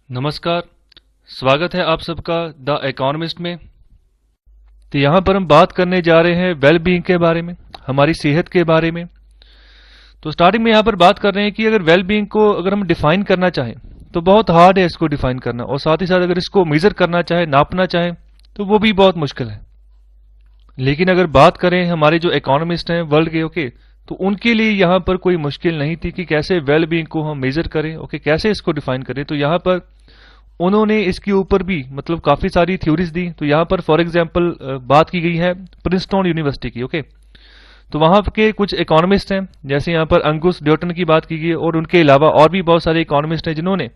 नमस्कार, स्वागत है आप सबका द इकोनॉमिस्ट में। तो यहाँ पर हम बात करने जा रहे हैं वेल बीइंग के बारे में, हमारी सेहत के बारे में। तो स्टार्टिंग में यहाँ पर बात कर रहे हैं कि अगर वेल बीइंग को अगर हम डिफाइन करना चाहें तो बहुत हार्ड है इसको डिफाइन करना, और साथ ही साथ अगर इसको मेजर करना चाहे, नापना चाहे, तो वो भी बहुत मुश्किल है। लेकिन अगर बात करें हमारे जो इकोनॉमिस्ट हैं वर्ल्ड के, ओके, तो उनके लिए यहाँ पर कोई मुश्किल नहीं थी कि कैसे वेल बीइंग को हम मेजर करें, ओके, कैसे इसको डिफाइन करें। तो यहाँ पर उन्होंने इसके ऊपर भी मतलब काफी सारी थ्योरीज दी। तो यहाँ पर फॉर एग्जांपल बात की गई है प्रिंसटन यूनिवर्सिटी की, ओके। तो वहां के कुछ इकोनॉमिस्ट हैं, जैसे यहाँ पर अंगुस ड्यूटन की बात की गई, और उनके अलावा और भी बहुत सारे इकोनॉमिस्ट हैं जिन्होंने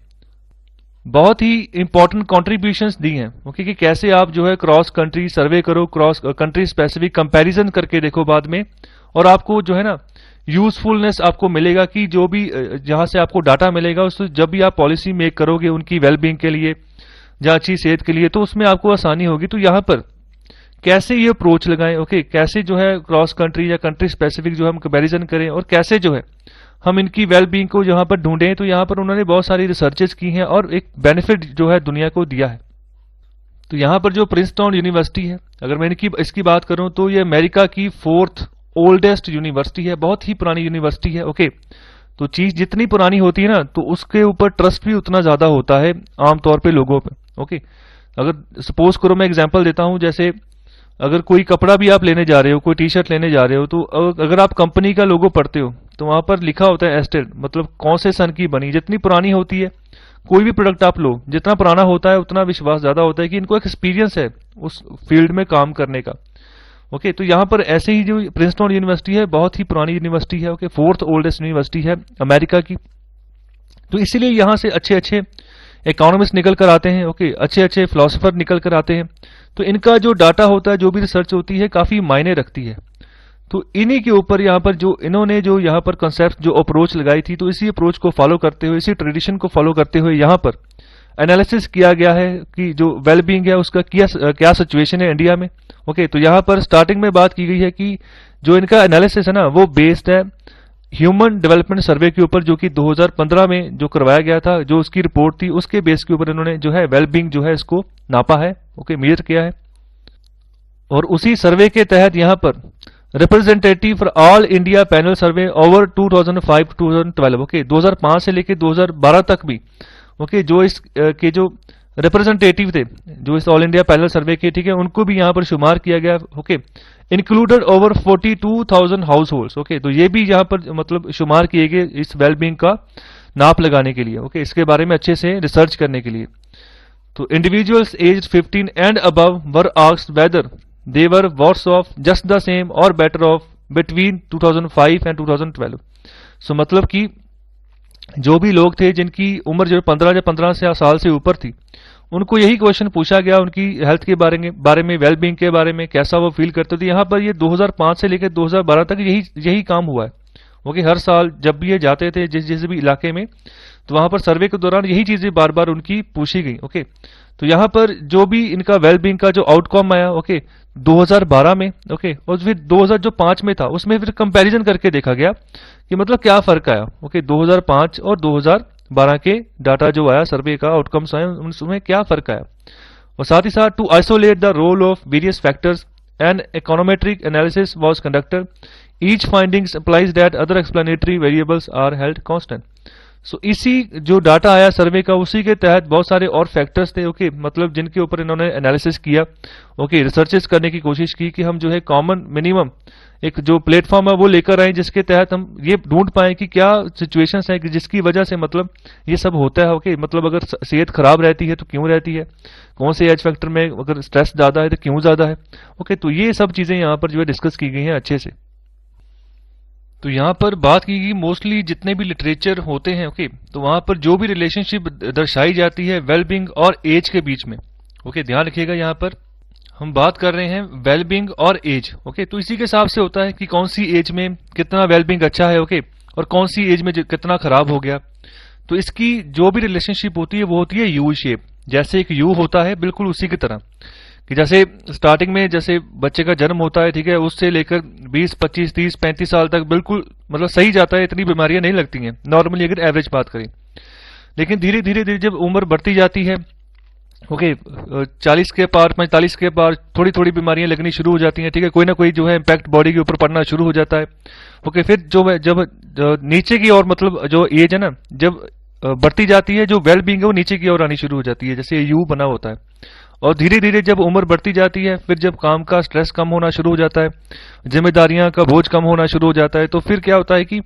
बहुत ही इंपॉर्टेंट कॉन्ट्रीब्यूशंस दी हैं, ओके, कि कैसे आप जो है क्रॉस कंट्री सर्वे करो, क्रॉस कंट्री स्पेसिफिक कंपैरिजन करके देखो बाद में, और आपको जो है ना यूजफुलनेस आपको मिलेगा कि जो भी जहां से आपको डाटा मिलेगा उससे जब भी आप पॉलिसी मेक करोगे उनकी वेलबींग के लिए या अच्छी सेहत के लिए, तो उसमें आपको आसानी होगी। तो यहाँ पर कैसे ये अप्रोच लगाएं, ओके, कैसे जो है क्रॉस कंट्री या कंट्री स्पेसिफिक जो हम कंपैरिजन करें, और कैसे जो है हम इनकी वेलबींग को यहाँ पर ढूंढें। तो यहाँ पर उन्होंने बहुत सारी रिसर्चेस की हैं और एक बेनिफिट जो है दुनिया को दिया है। तो यहाँ पर जो प्रिंसटन यूनिवर्सिटी है, अगर मैं इसकी बात करूं तो ये अमेरिका की 4th ओल्डेस्ट यूनिवर्सिटी है, बहुत ही पुरानी यूनिवर्सिटी है, ओके। तो चीज जितनी पुरानी होती है ना, तो उसके ऊपर ट्रस्ट भी उतना ज्यादा होता है आमतौर पे लोगों पे, ओके। अगर सपोज करो मैं एग्जांपल देता हूं, जैसे अगर कोई कपड़ा भी आप लेने जा रहे हो, कोई टी शर्ट लेने जा रहे हो, तो अगर आप कंपनी का लोगो पढ़ते हो तो वहां पर लिखा होता है एस्टेड, मतलब कौन से सन की बनी। जितनी पुरानी होती है कोई भी प्रोडक्ट आप लो, जितना पुराना होता है उतना विश्वास ज्यादा होता है कि इनको एक्सपीरियंस है उस फील्ड में काम करने का, ओके। तो यहाँ पर ऐसे ही जो प्रिंसटन यूनिवर्सिटी है बहुत ही पुरानी यूनिवर्सिटी है, ओके, 4th ओल्डेस्ट यूनिवर्सिटी है अमेरिका की। तो इसीलिए यहाँ से अच्छे अच्छे इकोनॉमिस्ट निकल कर आते हैं, ओके, अच्छे अच्छे फिलोसोफर निकल कर आते हैं। तो इनका जो डाटा होता है, जो भी रिसर्च होती है, काफी मायने रखती है। तो इन्हीं के ऊपर यहाँ पर जो इन्होंने जो यहाँ पर कंसेप्ट जो अप्रोच लगाई थी, तो इसी अप्रोच को फॉलो करते हुए, इसी ट्रेडिशन को फॉलो करते हुए यहाँ पर एनालिसिस किया गया है कि जो वेलबींग है उसका क्या सिचुएशन है इंडिया में, ओके। तो यहाँ पर स्टार्टिंग में बात की गई है कि जो इनका एनालिसिस है ना वो बेस्ड है ह्यूमन डेवलपमेंट सर्वे के ऊपर, जो कि 2015 में जो करवाया गया था, जो उसकी रिपोर्ट थी उसके बेस के ऊपर इन्होंने जो है वेलबींग जो है इसको नापा है, ओके, मेजर किया है। और उसी सर्वे के तहत यहाँ पर representative for all India panel survey over 2005 to 2012, okay, 2005 से लेकर 2012 तक भी, ओके, जो इस के जो रिप्रेजेंटेटिव थे जो इस ऑल इंडिया पैनल सर्वे के, ठीक है, उनको भी यहाँ पर शुमार किया गया, okay, included over 42,000 house holds, okay. तो ये भी यहाँ पर मतलब शुमार किए गए इस वेलबींग का नाप लगाने के लिए, ओके, इसके बारे में अच्छे से रिसर्च करने के लिए। तो individuals age 15 and above were asked whether they were worse off just the same or better off between 2005 and 2012। So मतलब कि जो भी लोग थे जिनकी उम्र जो 15 साल से ऊपर थी, उनको यही क्वेश्चन पूछा गया उनकी हेल्थ के बारे में वेलबींग के बारे में, कैसा वो फील करते थे। यहाँ पर ये 2005 से लेकर 2012 तक यही काम हुआ है, ओके। हर साल जब भी ये जाते थे जिस भी इलाके में, तो वहां पर सर्वे के दौरान यही चीजें बार बार उनकी पूछी गई, ओके। तो यहाँ पर जो भी इनका वेलबींग का जो आउटकम आया, ओके, 2012 में, ओके, और फिर 2005 में था, उसमें फिर कंपैरिजन करके देखा गया कि मतलब क्या फर्क आया, ओके, 2005 और 2012 के डाटा जो आया, सर्वे का आउटकम्स आए, उसमें क्या फर्क आया। और साथ ही साथ to isolate the role of various factors and econometric analysis was conducted, each findings implies that other explanatory variables are held constant. So इसी जो डाटा आया सर्वे का, उसी के तहत बहुत सारे और फैक्टर्स थे, ओके, मतलब जिनके ऊपर इन्होंने एनालिसिस किया, ओके, रिसर्चेस करने की कोशिश की कि हम जो है कॉमन मिनिमम एक जो प्लेटफॉर्म है वो लेकर आए, जिसके तहत हम ये ढूंढ पाए कि क्या सिचुएशंस है कि जिसकी वजह से मतलब ये सब होता है, ओके। मतलब अगर सेहत खराब रहती है तो क्यों रहती है, कौन से एज फैक्टर में अगर स्ट्रेस ज्यादा है तो क्यों ज्यादा है, ओके। तो ये सब चीजें यहाँ पर जो है डिस्कस की गई हैं अच्छे से। तो यहाँ पर बात की गई मोस्टली जितने भी लिटरेचर होते हैं, ओके, तो वहां पर जो भी रिलेशनशिप दर्शाई जाती है वेलबींग और एज के बीच में, ओके, ध्यान रखिएगा यहाँ पर हम बात कर रहे हैं वेलबींग और एज, ओके। तो इसी के हिसाब से होता है कि कौन सी एज में कितना वेलबींग अच्छा है, ओके, और कौन सी एज में कितना खराब हो गया। तो इसकी जो भी रिलेशनशिप होती है वो होती है यू शेप, जैसे एक यू होता है बिल्कुल उसी की तरह, कि जैसे स्टार्टिंग में जैसे बच्चे का जन्म होता है, ठीक है, उससे लेकर 20, 25, 30, 35 साल तक बिल्कुल मतलब सही जाता है, इतनी बीमारियां नहीं लगती हैं नॉर्मली अगर एवरेज बात करें। लेकिन धीरे धीरे धीरे जब उम्र बढ़ती जाती है, ओके, 40 के पार 45 के पार थोड़ी थोड़ी बीमारियां लगनी शुरू हो जाती हैं, ठीक है, कोई ना कोई जो है इम्पैक्ट बॉडी के ऊपर पड़ना शुरू हो जाता है। ओके, फिर जब नीचे की ओर, मतलब जो एज है ना, जब बढ़ती जाती है, जो वेल बींग है वो नीचे की ओर आनी शुरू हो जाती है, जैसे यू बना होता है। और धीरे धीरे जब उम्र बढ़ती जाती है, फिर जब काम का स्ट्रेस कम होना शुरू हो जाता है, जिम्मेदारियां का बोझ कम होना शुरू हो जाता है, तो फिर क्या होता है कि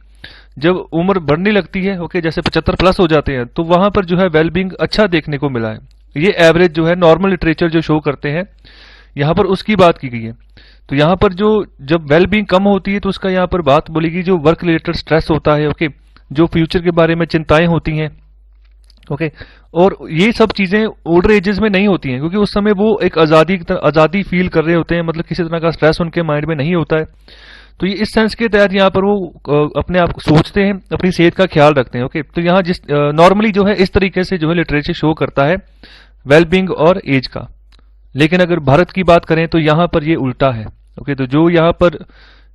जब उम्र बढ़ने लगती है, ओके, जैसे 75 प्लस हो जाते हैं, तो वहां पर जो है वेलबींग अच्छा देखने को मिला है। ये एवरेज जो है नॉर्मल लिटरेचर जो शो करते हैं, यहाँ पर उसकी बात की गई है। तो यहाँ पर जो जब वेलबींग कम होती है, तो उसका यहाँ पर बात बोलेगी जो वर्क रिलेटेड स्ट्रेस होता है, ओके, जो फ्यूचर के बारे में चिंताएं होती हैं, ओके, और ये सब चीजें ओल्डर एजेस में नहीं होती हैं, क्योंकि उस समय वो एक आजादी फील कर रहे होते हैं, मतलब किसी तरह का स्ट्रेस उनके माइंड में नहीं होता है। तो ये इस सेंस के तहत यहाँ पर वो अपने आप को सोचते हैं, अपनी सेहत का ख्याल रखते हैं। ओके, तो यहाँ जिस नॉर्मली जो है इस तरीके से जो है लिटरेचर शो करता है वेलबींग और एज का। लेकिन अगर भारत की बात करें तो यहाँ पर ये उल्टा है। ओके, तो जो यहाँ पर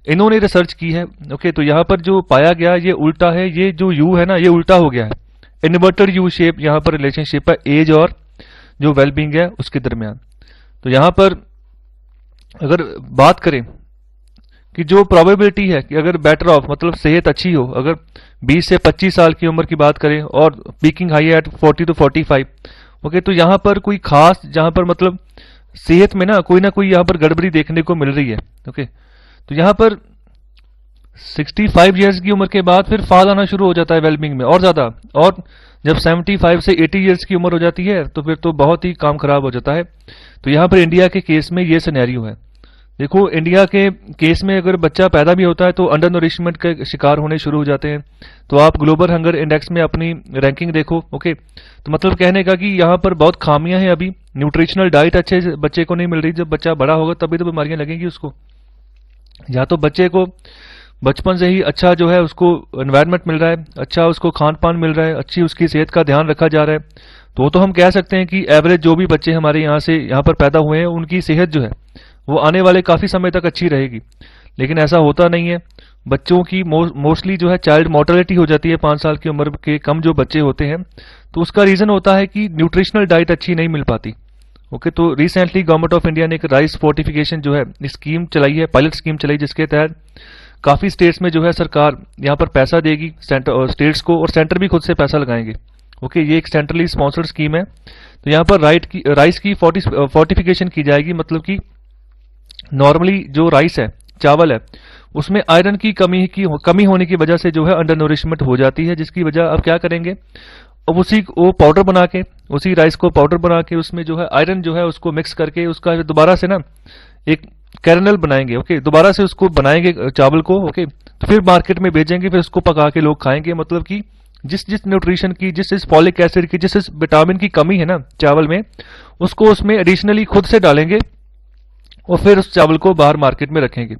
इन्होंने रिसर्च की है, ओके, तो यहाँ पर जो पाया गया ये उल्टा है। ये जो यू है ना, ये उल्टा हो गया है, इन्वर्टेड यू शेप यहाँ पर रिलेशनशिप है एज और जो वेलबींग है उसके दरमियान। तो यहाँ पर अगर बात करें कि जो प्रोबेबिलिटी है कि अगर बेटर ऑफ, मतलब सेहत अच्छी हो, अगर 20 से 25 साल की उम्र की बात करें और peeking high at 40 to 45, okay, तो यहाँ पर कोई खास, जहां पर मतलब सेहत में ना कोई यहाँ पर गड़बड़ी देखने को मिल रही है। ओके, तो यहाँ पर 65 ईयर्स की उम्र के बाद फिर फॉल आना शुरू हो जाता है वेलबींग में और ज्यादा, और जब 75 से 80 ईयर्स की उम्र हो जाती है तो फिर तो बहुत ही काम खराब हो जाता है। तो यहाँ पर इंडिया के केस में ये सिनेरियो है। देखो, इंडिया के केस में अगर बच्चा पैदा भी होता है तो अंडर नरिशमेंट का शिकार होने शुरू हो जाते हैं। तो आप ग्लोबल हंगर इंडेक्स में अपनी रैंकिंग देखो, ओके, तो मतलब कहने का कि यहाँ पर बहुत खामियां हैं। अभी न्यूट्रिशनल डाइट अच्छे से बच्चे को नहीं मिल रही। जब बच्चा बड़ा होगा तभी तो बीमारियां लगेंगी उसको। या तो बच्चे को बचपन से ही अच्छा जो है उसको एनवायरनमेंट मिल रहा है, अच्छा उसको खान पान मिल रहा है, अच्छी उसकी सेहत का ध्यान रखा जा रहा है, तो हम कह सकते हैं कि एवरेज जो भी बच्चे हमारे यहाँ पर पैदा हुए हैं उनकी सेहत जो है वो आने वाले काफी समय तक अच्छी रहेगी। लेकिन ऐसा होता नहीं है। बच्चों की मोस्टली जो है चाइल्ड मोर्टेलिटी हो जाती है 5 साल की उम्र के कम जो बच्चे होते हैं। तो उसका रीजन होता है कि न्यूट्रिशनल डाइट अच्छी नहीं मिल पाती। ओके, तो रिसेंटली गवर्नमेंट ऑफ इंडिया ने एक राइस फोर्टिफिकेशन जो है स्कीम चलाई है, पायलट स्कीम चलाई, जिसके तहत काफी स्टेट्स में जो है सरकार यहाँ पर पैसा देगी स्टेट्स को, और सेंटर भी खुद से पैसा लगाएंगे। ओके, ये एक सेंट्रली स्पॉन्सर्ड स्कीम है। तो यहाँ पर राइस की फोर्टिफिकेशन की जाएगी, मतलब कि नॉर्मली जो राइस है, चावल है, उसमें आयरन की कमी होने की वजह से जो है अंडर नरिशमेंट हो जाती है, जिसकी वजह अब क्या करेंगे, अब वो पाउडर बना के, उसी राइस को पाउडर बना के उसमें जो है आयरन जो है उसको मिक्स करके उसका दोबारा से ना एक कैरनल बनाएंगे। ओके, दोबारा से उसको बनाएंगे चावल को। ओके, तो फिर मार्केट में भेजेंगे, फिर उसको पका के लोग खाएंगे। मतलब कि जिस न्यूट्रिशन की, जिस फॉलिक एसिड की, जिस विटामिन की कमी है ना चावल में, उसको उसमें एडिशनली खुद से डालेंगे और फिर उस चावल को बाहर मार्केट में रखेंगे।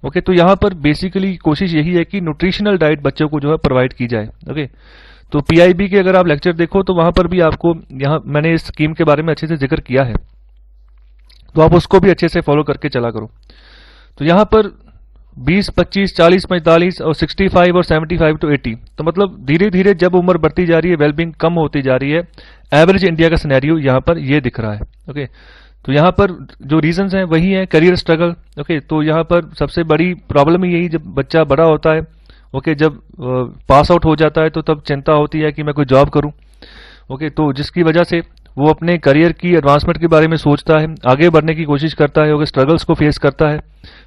ओके, तो यहाँ पर बेसिकली कोशिश यही है कि न्यूट्रिशनल डाइट बच्चों को जो है प्रोवाइड की जाए। ओके, तो पीआईबी के अगर आप लेक्चर देखो तो वहां पर भी आपको, यहाँ मैंने इस स्कीम के बारे में अच्छे से जिक्र किया है, तो आप उसको भी अच्छे से फॉलो करके चला करो। तो यहाँ पर 20, 25, 40, 45 और 65 और 75 to 80, तो मतलब धीरे धीरे जब उम्र बढ़ती जा रही है, वेलबींग कम होती जा रही है। एवरेज इंडिया का सिनेरियो यहाँ पर ये दिख रहा है। ओके, तो यहाँ पर जो रीजंस हैं वही है करियर स्ट्रगल। ओके, तो यहाँ पर सबसे बड़ी प्रॉब्लम यही, जब बच्चा बड़ा होता है, ओके, जब पास आउट हो जाता है तो तब चिंता होती है कि मैं कोई जॉब करूं। ओके, तो जिसकी वजह से वो अपने करियर की एडवांसमेंट के बारे में सोचता है, आगे बढ़ने की कोशिश करता है, ओके, स्ट्रगल्स को फेस करता है,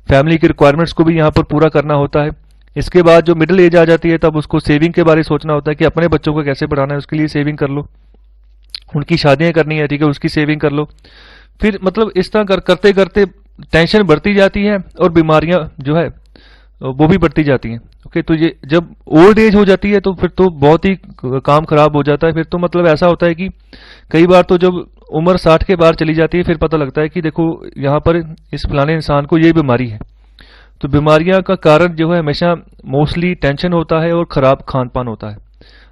फैमिली की रिक्वायरमेंट्स को भी यहाँ पर पूरा करना होता है। इसके बाद जो मिडिल एज आ जाती है तब उसको सेविंग के बारे में सोचना होता है कि अपने बच्चों को कैसे बढ़ाना है, उसके लिए सेविंग कर लो, उनकी शादियां करनी है, ठीक है, उसकी सेविंग कर लो। फिर मतलब इस तरह करते करते टेंशन बढ़ती जाती है और बीमारियां जो है वो भी बढ़ती जाती हैं। ओके, तो ये जब ओल्ड एज हो जाती है तो फिर तो बहुत ही काम खराब हो जाता है। फिर तो मतलब ऐसा होता है कि कई बार तो जब उम्र 60 के बाहर चली जाती है फिर पता लगता है कि देखो यहाँ पर इस फलाने इंसान को ये बीमारी है। तो बीमारियां का कारण जो है हमेशा मोस्टली टेंशन होता है और खराब खान पान होता है।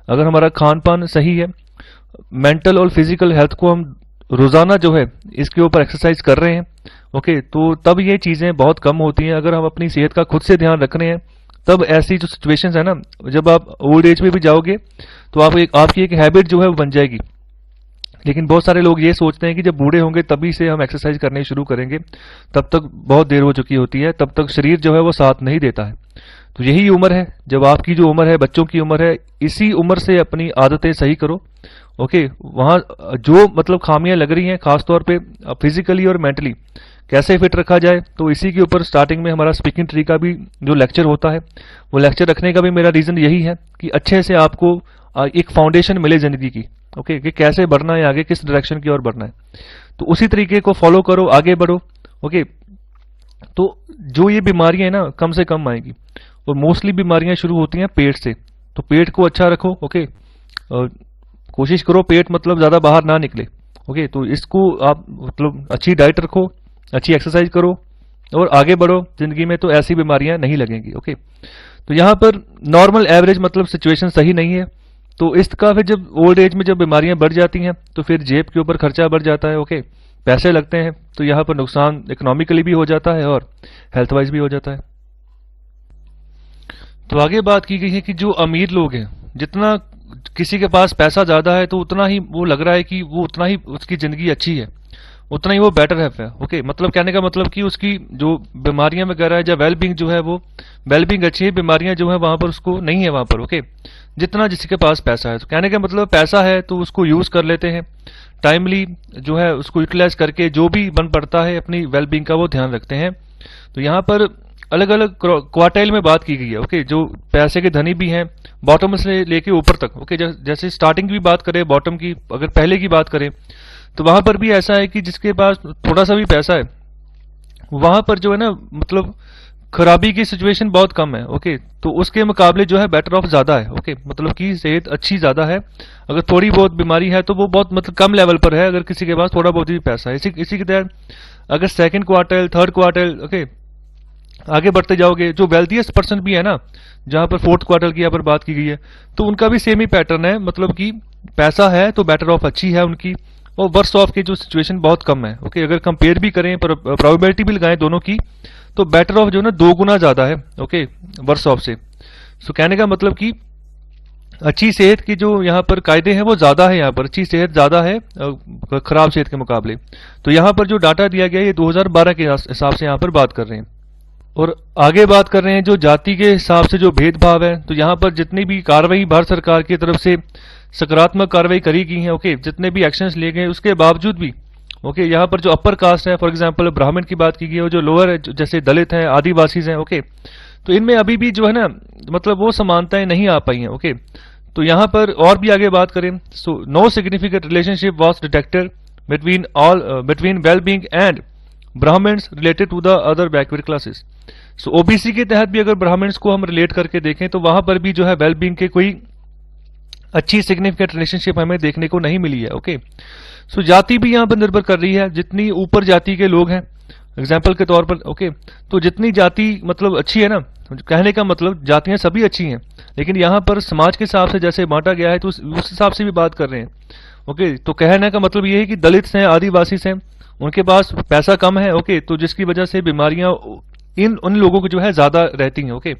अगर हमारा खान पान सही है, मेंटल और फिजिकल हेल्थ को हम रोजाना जो है इसके ऊपर एक्सरसाइज कर रहे हैं, ओके, तो तब ये चीजें बहुत कम होती हैं। अगर हम अपनी सेहत का खुद से ध्यान रख रहे हैं तब ऐसी जो सिचुएशंस है ना, जब आप ओल्ड एज में भी जाओगे तो आपकी एक हैबिट जो है वो बन जाएगी। लेकिन बहुत सारे लोग ये सोचते हैं कि जब बूढ़े होंगे तभी से हम एक्सरसाइज करनी शुरू करेंगे, तब तक बहुत देर हो चुकी होती है, तब तक शरीर जो है वो साथ नहीं देता है। तो यही उम्र है, जब आपकी जो उम्र है, बच्चों की उम्र है, इसी उम्र से अपनी आदतें सही करो। ओके, वहाँ जो मतलब खामियां लग रही हैं खासतौर पे फिजिकली और मेंटली कैसे फिट रखा जाए, तो इसी के ऊपर स्टार्टिंग में हमारा स्पीकिंग ट्री का भी जो लेक्चर होता है, वो लेक्चर रखने का भी मेरा रीज़न यही है कि अच्छे से आपको एक फाउंडेशन मिले ज़िंदगी की। ओके, कि कैसे बढ़ना है आगे, किस डायरेक्शन की ओर बढ़ना है, तो उसी तरीके को फॉलो करो, आगे बढ़ो। ओके, तो जो ये बीमारियां हैं ना, कम से कम आएगी, और मोस्टली बीमारियां शुरू होती हैं पेट से। तो पेट को अच्छा रखो। ओके, कोशिश करो पेट मतलब ज़्यादा बाहर ना निकले। ओके, तो इसको आप मतलब अच्छी डाइट रखो, अच्छी एक्सरसाइज करो और आगे बढ़ो जिंदगी में, तो ऐसी बीमारियां नहीं लगेंगी। ओके, तो यहाँ पर नॉर्मल एवरेज मतलब सिचुएशन सही नहीं है, तो इसका फिर जब ओल्ड एज में जब बीमारियां बढ़ जाती हैं तो फिर जेब के ऊपर खर्चा बढ़ जाता है। ओके, पैसे लगते हैं, तो यहाँ पर नुकसान इकोनॉमिकली भी हो जाता है और हेल्थ वाइज भी हो जाता है। तो आगे बात की गई है कि जो अमीर लोग हैं, जितना किसी के पास पैसा ज्यादा है तो उतना ही वो लग रहा है कि वो उतना ही उसकी जिंदगी अच्छी है, उतना ही वो बेटर है। ओके, मतलब कहने का मतलब कि उसकी जो बीमारियां वगैरह है या वेलबींग जो है, वो वेलबींग अच्छी है, बीमारियां जो है वहां पर उसको नहीं है वहां पर। ओके, जितना जिसके पास पैसा है, तो कहने का मतलब पैसा है तो उसको यूज कर लेते हैं, टाइमली जो है उसको यूटिलाइज करके जो भी बन पड़ता है अपनी वेलबींग का वो ध्यान रखते हैं। तो यहाँ पर अलग अलग क्वार्टाइल में बात की गई है। ओके, जो पैसे के धनी भी हैं, बॉटम से लेके ऊपर तक। ओके, जैसे स्टार्टिंग की बात करें, बॉटम की अगर पहले की बात करें, तो वहां पर भी ऐसा है कि जिसके पास थोड़ा सा भी पैसा है वहां पर जो है ना, मतलब खराबी की सिचुएशन बहुत कम है। ओके, तो उसके मुकाबले जो है बेटर ऑफ ज्यादा है। ओके, मतलब कि सेहत अच्छी ज्यादा है। अगर थोड़ी बहुत बीमारी है तो वो बहुत मतलब कम लेवल पर है, अगर किसी के पास थोड़ा बहुत भी पैसा है। इसी के तहत अगर second quarter, third quarter, okay, आगे बढ़ते जाओगे, जो वेल्थिएस्ट पर्सन भी है ना, जहां पर फोर्थ क्वार्टर की यहाँ पर बात की गई है, तो उनका भी सेम ही पैटर्न है, मतलब कि पैसा है तो बेटर ऑफ अच्छी है उनकी, और वर्स ऑफ की जो सिचुएशन बहुत कम है। ओके, अगर कंपेयर भी करें, प्रोबेबिलिटी भी लगाएं दोनों की, तो बेटर ऑफ जो है ना 2 गुना ज्यादा है। ओके, वर्स ऑफ से। सो कहने का मतलब कि अच्छी सेहत की जो यहाँ पर कायदे हैं वो ज्यादा है, यहाँ पर अच्छी सेहत ज्यादा है खराब सेहत के मुकाबले। तो यहाँ पर जो डाटा दिया गया है ये 2012 के हिसाब से यहाँ पर बात कर रहे हैं। और आगे बात कर रहे हैं जो जाति के हिसाब से जो भेदभाव है, तो यहाँ पर जितनी भी कार्रवाई भारत सरकार की तरफ से सकारात्मक कार्रवाई करी गई है, ओके, जितने भी एक्शंस लिए गए उसके बावजूद भी, ओके, यहाँ पर जो अपर कास्ट है, फॉर एग्जांपल ब्राह्मण की बात की गई है, जो लोअर है जैसे दलित हैं, आदिवासी हैं, ओके, तो इनमें अभी भी जो है ना, मतलब वो समानताएं नहीं आ पाई हैं। ओके, तो यहाँ पर और भी आगे बात करें, so no significant relationship was detected between well being and Brahmins related to the other backward classes. So OBC के तहत भी अगर ब्राह्मण्स को हम रिलेट करके देखें तो वहां पर भी जो है वेल बींग के कोई अच्छी सिग्निफिकेंट रिलेशनशिप हमें देखने को नहीं मिली है। ओके, सो जाति भी यहां पर निर्भर कर रही है, जितनी ऊपर जाति के लोग हैं, एग्जाम्पल के तौर पर, ओके, तो जितनी जाति मतलब अच्छी है ना, कहने का मतलब जातियां सभी अच्छी हैं, लेकिन यहाँ पर समाज के हिसाब से जैसे बांटा गया है तो उस हिसाब से भी बात कर रहे हैं। ओके, तो कहने का मतलब ये है कि दलित हैं, आदिवासी हैं, उनके पास पैसा कम है। ओके, तो जिसकी वजह से बीमारियां उन लोगों को जो है ज्यादा रहती हैं। ओके,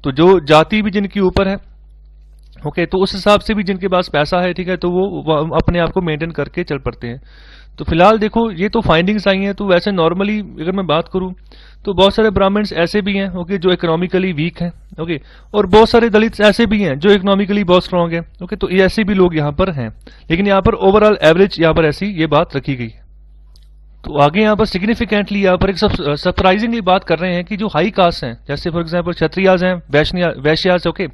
तो जो जाति भी जिनकी ऊपर है, ओके, तो उस हिसाब से भी जिनके पास पैसा है, ठीक है, तो वो अपने आप को मेंटेन करके चल पड़ते हैं। तो फिलहाल देखो ये तो फाइंडिंग्स आई हैं, तो वैसे नॉर्मली अगर मैं बात करूं तो बहुत सारे ब्राह्मण्स ऐसे भी हैं, ओके, जो इकोनॉमिकली वीक हैं, ओके, और बहुत सारे दलित ऐसे भी हैं जो इकोनॉमिकली बहुत स्ट्रांग हैं। ओके, तो ऐसे भी लोग यहाँ पर हैं, लेकिन यहाँ पर ओवरऑल एवरेज यहाँ पर ऐसी ये बात रखी गई है। तो आगे यहाँ पर सिग्निफिकेंटली यहाँ पर एक सरप्राइजिंगली बात कर रहे हैं कि जो हाई कास्ट हैं, जैसे फॉर एग्जांपल क्षत्रियाज हैं, वैश्याज, ओके,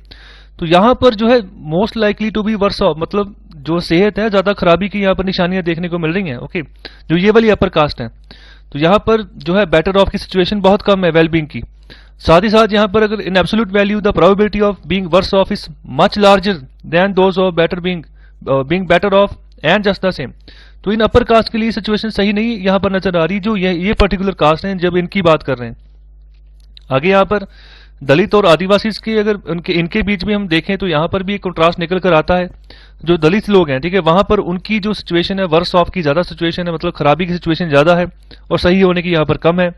तो यहाँ पर जो है most likely to be worse off, मतलब जो सेहत है ज्यादा खराबी की यहाँ पर निशानियां देखने को मिल रही हैं। ओके, जो ये वाली अपर कास्ट है, तो यहाँ पर जो है बेटर ऑफ की सिचुएशन बहुत कम है वेलबींग की। साथ ही साथ यहाँ पर अगर in absolute value the probability of being worse off is much larger than those of better being better off and just the same. तो इन अपर कास्ट के लिए सिचुएशन सही नहीं यहाँ पर नजर आ रही, जो ये पर्टिकुलर कास्ट हैं जब इनकी बात कर रहे हैं। आगे यहाँ पर दलित और आदिवासी की अगर इनके बीच में हम देखें तो यहाँ पर भी एक कंट्रास्ट निकल कर आता है। जो दलित लोग हैं, ठीक है, वहां पर उनकी जो सिचुएशन है वर्स ऑफ की ज्यादा सिचुएशन है, मतलब खराबी की सिचुएशन ज्यादा है और सही होने की यहाँ पर कम है।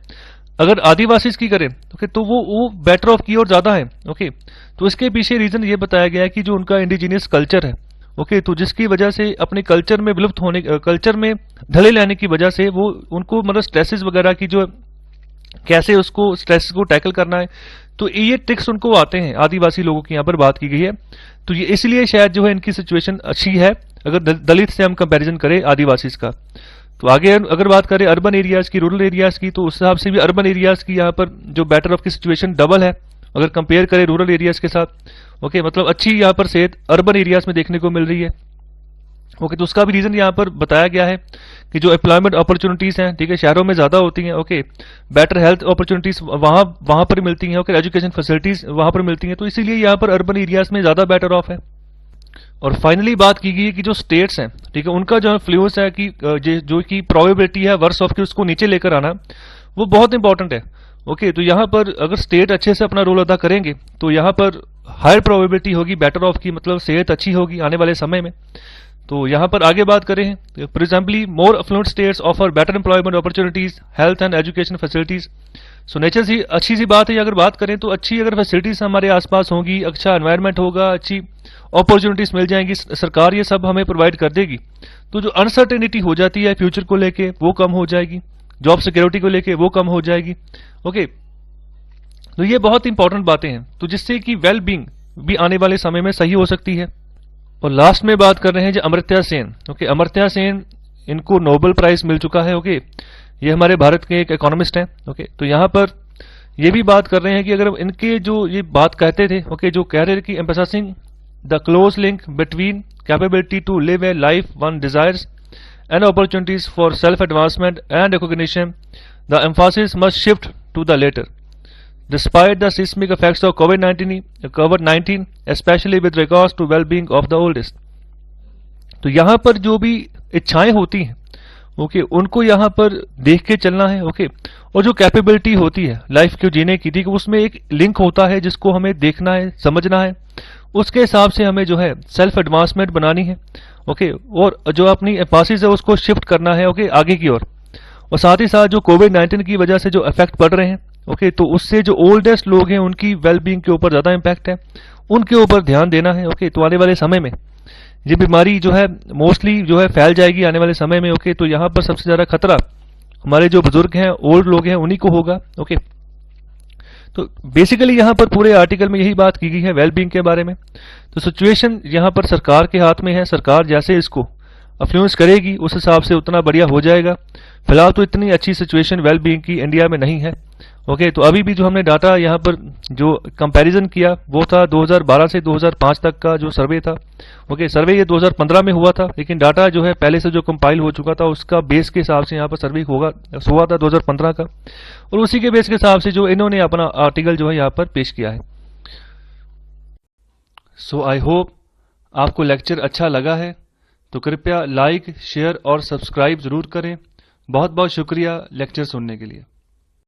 अगर आदिवासी की करें ओके तो वो बेटर ऑफ की ओर ज्यादा है। ओके, तो इसके पीछे रीजन ये बताया गया है कि जो उनका इंडिजीनियस कल्चर है, ओके, तो जिसकी वजह से अपने कल्चर में विलुप्त होने, कल्चर में ढले लाने की वजह से वो उनको मतलब स्ट्रेसेस वगैरह की जो कैसे उसको स्ट्रेस को टैकल करना है, तो ये ट्रिक्स उनको आते हैं। आदिवासी लोगों की यहाँ पर बात की गई है, तो ये इसलिए शायद जो है इनकी सिचुएशन अच्छी है अगर दलित से हम कंपैरिजन करें आदिवासी का। तो आगे अगर बात करें अर्बन एरियाज की, रूरल एरियाज की, तो उस हिसाब से भी अर्बन एरियाज की यहाँ पर जो बेटर ऑफ की सिचुएशन डबल है अगर कंपेयर करें रूरल एरियाज के साथ। ओके, मतलब अच्छी यहाँ पर सेहत अर्बन एरियाज में देखने को मिल रही है। ओके, तो उसका भी रीजन यहाँ पर बताया गया है कि जो एम्प्लॉयमेंट अपॉर्चुनिटीज हैं, ठीक है, शहरों में ज्यादा होती हैं। ओके, बेटर हेल्थ अपॉर्चुनिटीज वहां वहां पर मिलती हैं। ओके, एजुकेशन फैसिलिटीज वहां पर मिलती हैं, तो इसीलिए यहाँ पर अर्बन एरियाज में ज्यादा बेटर ऑफ है। और फाइनली बात की गई है कि जो स्टेट्स हैं, ठीक है, उनका जो फ्लूस है कि जो कि प्रोबेबिलिटी है वर्स ऑफ की उसको नीचे लेकर आना, वो बहुत इंपॉर्टेंट है। ओके, तो यहाँ पर अगर स्टेट अच्छे से अपना रोल अदा करेंगे तो यहाँ पर हायर प्रोबेबिलिटी होगी बेटर ऑफ की, मतलब सेहत अच्छी होगी आने वाले समय में। तो यहाँ पर आगे बात करें, for एग्जाम्पली more affluent states offer better employment opportunities, health and education facilities. So nature से अच्छी सी बात है, अगर बात करें तो अच्छी अगर फैसिलिटीज हमारे आसपास होंगी, अच्छा एनवायरनमेंट होगा, अच्छी अपॉर्चुनिटीज मिल जाएंगी, सरकार ये सब हमें प्रोवाइड कर देगी, तो जो अनसर्टेनिटी हो जाती है फ्यूचर को लेके वो कम हो जाएगी, जॉब सिक्योरिटी को लेके वो कम हो जाएगी। ओके, तो ये बहुत इंपॉर्टेंट बातें हैं, तो जिससे कि वेल बींग भी आने वाले समय में सही हो सकती है। और लास्ट में बात कर रहे हैं जो अमर्त्य सेन। ओके, अमर्त्य सेन, इनको नोबेल प्राइज मिल चुका है। ओके, ये हमारे भारत के एक इकोनॉमिस्ट हैं। ओके, तो यहाँ पर ये भी बात कर रहे हैं कि अगर इनके जो ये बात कहते थे, ओके, जो कह रहे थे कि emphasising the close link between capability to live a life one desires and opportunities for self advancement and recognition, the emphasis must shift to the latter despite the seismic effects of COVID-19, especially with regards to well-being of the oldest। तो यहाँ पर जो भी इच्छाएं होती हैं, okay, उनको यहाँ पर देख के चलना है। ओके, और जो कैपेबिलिटी होती है लाइफ को जीने की, ठीक, उसमें एक लिंक होता है जिसको हमें देखना है, समझना है, उसके हिसाब से हमें जो है सेल्फ एडवांसमेंट बनानी है। ओके, और जो अपनी एम्फासिस है उसको शिफ्ट करना है, ओके, आगे की ओर। और साथ ही साथ जो कोविड-19 की वजह से जो इफेक्ट पड़ रहे हैं, ओके, तो उससे जो ओल्डेस्ट लोग हैं उनकी वेलबींग के ऊपर ज्यादा इंपैक्ट है, उनके ऊपर ध्यान देना है। ओके, तो आने वाले समय में ये बीमारी जो है मोस्टली जो है फैल जाएगी आने वाले समय में। ओके, तो यहाँ पर सबसे ज्यादा खतरा हमारे जो बुजुर्ग हैं, ओल्ड लोग हैं, उन्हीं को होगा। ओके, तो बेसिकली यहाँ पर पूरे आर्टिकल में यही बात की गई है वेलबींग के बारे में। तो सिचुएशन यहाँ पर सरकार के हाथ में है, सरकार जैसे इसको अफ्लुएंस करेगी उस हिसाब से उतना बढ़िया हो जाएगा। फिलहाल तो इतनी अच्छी सिचुएशन वेलबींग की इंडिया में नहीं है। ओके, तो अभी भी जो हमने डाटा यहाँ पर जो कंपैरिजन किया वो था 2012 से 2005 तक का जो सर्वे था। ओके, सर्वे ये 2015 में हुआ था, लेकिन डाटा जो है पहले से जो कंपाइल हो चुका था उसका बेस के हिसाब से यहाँ पर सर्वे हुआ था 2015 का, और उसी के बेस के हिसाब से जो इन्होंने अपना आर्टिकल जो है यहाँ पर पेश किया है। सो आई होप आपको लेक्चर अच्छा लगा है, तो कृपया लाइक, शेयर और सब्सक्राइब जरूर करें। बहुत बहुत शुक्रिया लेक्चर सुनने के लिए।